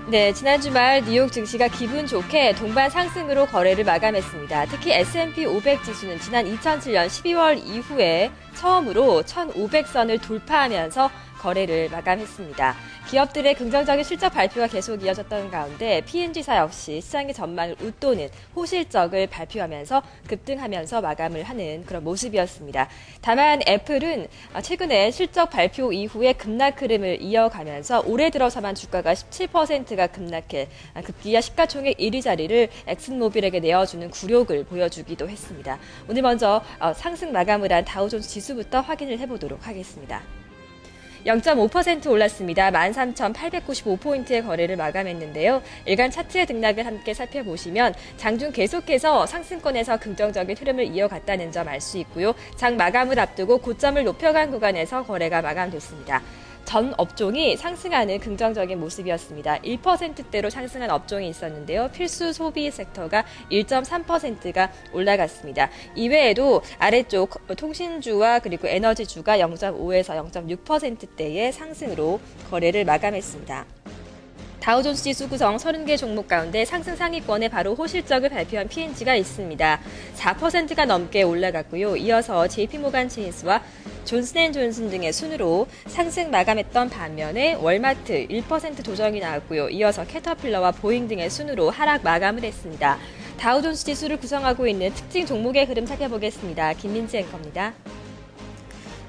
네, 지난 주말 뉴욕 증시가 기분 좋게 동반 상승으로 거래를 마감했습니다. 특히 S&P 500 지수는 지난 2007년 12월 이후에 처음으로 1,500선을 돌파하면서 거래를 마감했습니다. 기업들의 긍정적인 실적 발표가 계속 이어졌던 가운데 P&G사 역시 시장의 전망을 웃도는 호실적을 발표하면서 급등하면서 마감을 하는 그런 모습이었습니다. 다만 애플은 최근에 실적 발표 이후에 급락 흐름을 이어가면서 올해 들어서만 주가가 17%가 급락해 급기야 시가총액 1위 자리를 엑슨모빌에게 내어주는 굴욕을 보여주기도 했습니다. 오늘 먼저 상승 마감을 한 다우존스 지수부터 확인을 해보도록 하겠습니다. 0.5% 올랐습니다. 13,895포인트의 거래를 마감했는데요. 일간 차트의 등락을 함께 살펴보시면 장중 계속해서 상승권에서 긍정적인 흐름을 이어갔다는 점 알 수 있고요. 장 마감을 앞두고 고점을 높여간 구간에서 거래가 마감됐습니다. 전 업종이 상승하는 긍정적인 모습이었습니다. 1%대로 상승한 업종이 있었는데요. 필수 소비 섹터가 1.3%가 올라갔습니다. 이외에도 아래쪽 통신주와 그리고 에너지주가 0.5에서 0.6%대의 상승으로 거래를 마감했습니다. 다우존스 지수 구성 30개 종목 가운데 상승 상위권에 바로 호실적을 발표한 P&G가 있습니다. 4%가 넘게 올라갔고요. 이어서 JP모간 체인스와 존슨앤존슨 등의 순으로 상승 마감했던 반면에 월마트 1% 조정이 나왔고요. 이어서 캐터필러와 보잉 등의 순으로 하락 마감을 했습니다. 다우존스 지수를 구성하고 있는 특징 종목의 흐름 살펴보겠습니다. 김민지 앵커입니다.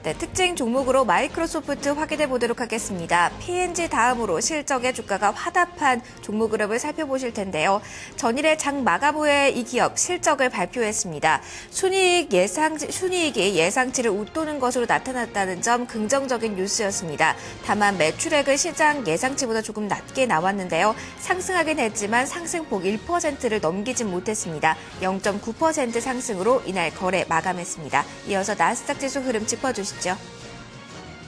네, 특징 종목으로 마이크로소프트 확인해 보도록 하겠습니다. P&G 다음으로 실적의 주가가 화답한 종목 그룹을 살펴보실 텐데요. 전일의 장 마감 후에 이 기업 실적을 발표했습니다. 순이익이 예상치를 웃도는 것으로 나타났다는 점 긍정적인 뉴스였습니다. 다만 매출액은 시장 예상치보다 조금 낮게 나왔는데요. 상승하긴 했지만 상승폭 1%를 넘기진 못했습니다. 0.9% 상승으로 이날 거래 마감했습니다. 이어서 나스닥 지수 흐름 짚어주시죠.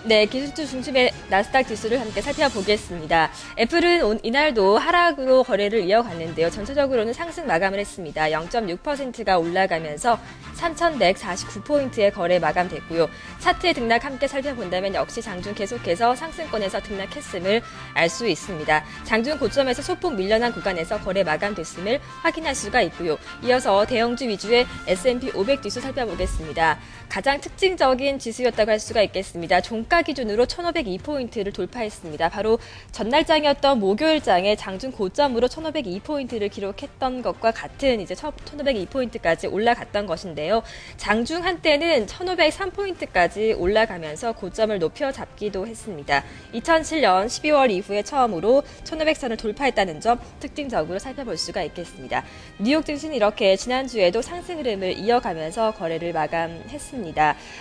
네, 기술주 중심의 나스닥 지수를 함께 살펴보겠습니다. 애플은 이날도 하락으로 거래를 이어갔는데요. 전체적으로는 상승 마감을 했습니다. 0.6%가 올라가면서 3,149포인트의 거래 마감됐고요. 차트의 등락 함께 살펴본다면 역시 장중 계속해서 상승권에서 등락했음을 알 수 있습니다. 장중 고점에서 소폭 밀려난 구간에서 거래 마감됐음을 확인할 수가 있고요. 이어서 대형주 위주의 S&P 500 지수 살펴보겠습니다. 가장 특징적인 지수였다고 할 수가 있겠습니다. 종가 기준으로 1,502포인트를 돌파했습니다. 바로 전날장이었던 목요일장에 장중 고점으로 1,502포인트를 기록했던 것과 같은 이제 1,502포인트까지 올라갔던 것인데요. 장중 한때는 1,503포인트까지 올라가면서 고점을 높여 잡기도 했습니다. 2007년 12월 이후에 처음으로 1,500선을 돌파했다는 점 특징적으로 살펴볼 수가 있겠습니다. 뉴욕 증시는 이렇게 지난주에도 상승 흐름을 이어가면서 거래를 마감했습니다.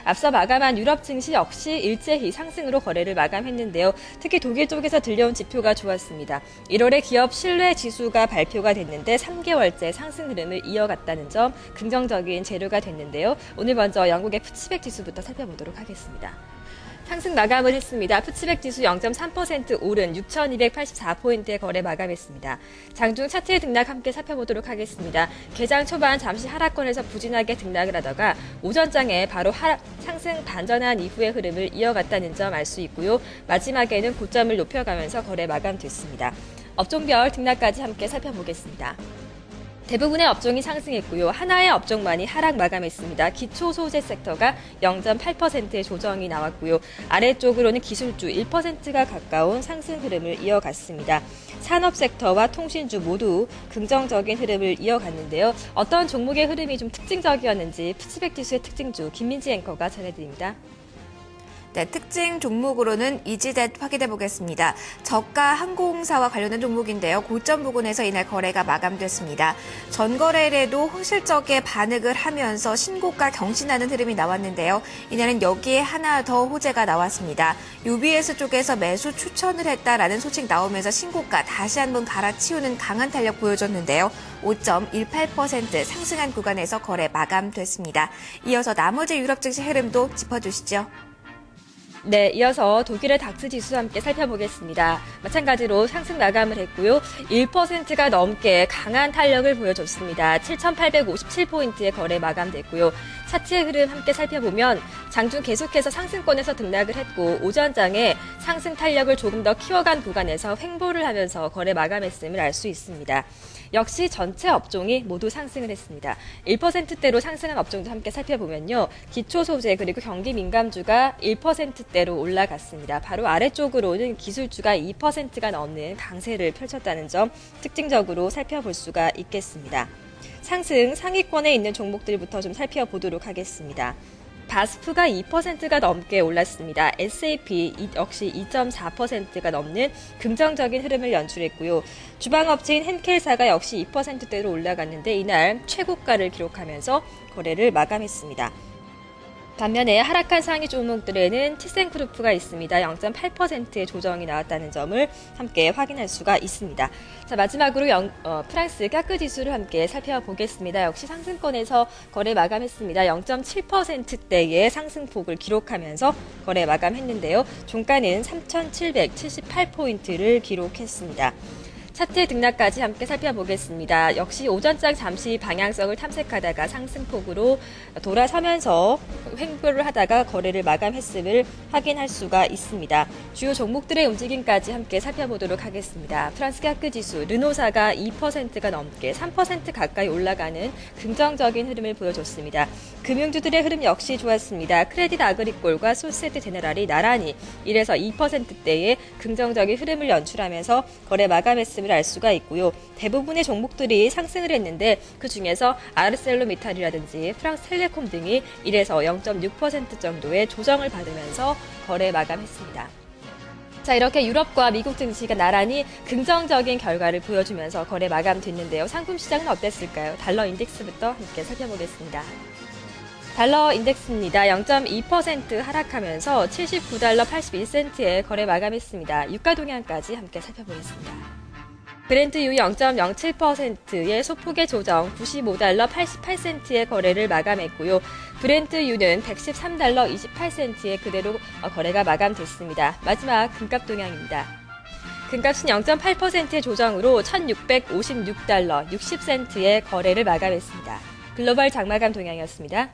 앞서 마감한 유럽 증시 역시 일제히 상승으로 거래를 마감했는데요. 특히 독일 쪽에서 들려온 지표가 좋았습니다. 1월에 기업 신뢰 지수가 발표가 됐는데 3개월째 상승 흐름을 이어갔다는 점 긍정적인 재료가 됐는데요. 오늘 먼저 영국의 푸치백 지수부터 살펴보도록 하겠습니다. 상승 마감을 했습니다. 푸치백 지수 0.3% 오른 6,284포인트의 거래 마감했습니다. 장중 차트의 등락 함께 살펴보도록 하겠습니다. 개장 초반 잠시 하락권에서 부진하게 등락을 하다가 오전장에 바로 상승 반전한 이후의 흐름을 이어갔다는 점 알 수 있고요. 마지막에는 고점을 높여가면서 거래 마감됐습니다. 업종별 등락까지 함께 살펴보겠습니다. 대부분의 업종이 상승했고요. 하나의 업종만이 하락 마감했습니다. 기초 소재 섹터가 0.8%의 조정이 나왔고요. 아래쪽으로는 기술주 1%가 가까운 상승 흐름을 이어갔습니다. 산업 섹터와 통신주 모두 긍정적인 흐름을 이어갔는데요. 어떤 종목의 흐름이 좀 특징적이었는지 푸치백 지수의 특징주 김민지 앵커가 전해드립니다. 네, 특징 종목으로는 이지젯 확인해 보겠습니다. 저가 항공사와 관련된 종목인데요. 고점 부근에서 이날 거래가 마감됐습니다. 전거래일에도 호실적에 반응을 하면서 신고가 경신하는 흐름이 나왔는데요. 이날은 여기에 하나 더 호재가 나왔습니다. UBS 쪽에서 매수 추천을 했다라는 소식 나오면서 신고가 다시 한번 갈아치우는 강한 탄력 보여줬는데요. 5.18% 상승한 구간에서 거래 마감됐습니다. 이어서 나머지 유럽 증시 흐름도 짚어주시죠. 네, 이어서 독일의 닥스 지수 함께 살펴보겠습니다. 마찬가지로 상승 마감을 했고요. 1%가 넘게 강한 탄력을 보여줬습니다. 7,857포인트의 거래 마감됐고요. 차트의 흐름 함께 살펴보면 장중 계속해서 상승권에서 등락을 했고 오전장에 상승 탄력을 조금 더 키워간 구간에서 횡보를 하면서 거래 마감했음을 알 수 있습니다. 역시 전체 업종이 모두 상승을 했습니다. 1%대로 상승한 업종도 함께 살펴보면요. 기초소재 그리고 경기 민감주가 1%대로 올라갔습니다. 바로 아래쪽으로는 기술주가 2%가 넘는 강세를 펼쳤다는 점 특징적으로 살펴볼 수가 있겠습니다. 상승 상위권에 있는 종목들부터 좀 살펴보도록 하겠습니다. 바스프가 2%가 넘게 올랐습니다. SAP 역시 2.4%가 넘는 긍정적인 흐름을 연출했고요. 주방업체인 henkel사가 역시 2%대로 올라갔는데 이날 최고가를 기록하면서 거래를 마감했습니다. 반면에 하락한 상위 종목들에는 티센그룹프가 있습니다. 0.8%의 조정이 나왔다는 점을 함께 확인할 수가 있습니다. 자, 마지막으로 프랑스 까크 지수를 함께 살펴보겠습니다. 역시 상승권에서 거래 마감했습니다. 0.7%대의 상승폭을 기록하면서 거래 마감했는데요. 종가는 3,778포인트를 기록했습니다. 차트 등락까지 함께 살펴보겠습니다. 역시 오전장 잠시 방향성을 탐색하다가 상승폭으로 돌아서면서 횡보를 하다가 거래를 마감했음을 확인할 수가 있습니다. 주요 종목들의 움직임까지 함께 살펴보도록 하겠습니다. 프랑스 까크 지수, 르노사가 2%가 넘게 3% 가까이 올라가는 긍정적인 흐름을 보여줬습니다. 금융주들의 흐름 역시 좋았습니다. 크레딧 아그리콜과 소시에테 제네랄이 나란히 1에서 2%대의 긍정적인 흐름을 연출하면서 거래 마감했음을 알 수가 있고요. 대부분의 종목들이 상승을 했는데 그 중에서 아르셀로미탈이라든지 프랑스텔레콤 등이 1에서 0.6% 정도의 조정을 받으면서 거래 마감했습니다. 자, 이렇게 유럽과 미국 증시가 나란히 긍정적인 결과를 보여주면서 거래 마감됐는데요. 상품 시장은 어땠을까요? 달러 인덱스부터 함께 살펴보겠습니다. 달러 인덱스입니다. 0.2% 하락하면서 79달러 81센트에 거래 마감했습니다. 유가 동향까지 함께 살펴보겠습니다. 브렌트유 0.07%의 소폭의 조정 95달러 88센트의 거래를 마감했고요. 브렌트유는 113달러 28센트에 그대로 거래가 마감됐습니다. 마지막 금값 동향입니다. 금값은 0.8%의 조정으로 1656달러 60센트의 거래를 마감했습니다. 글로벌 장마감 동향이었습니다.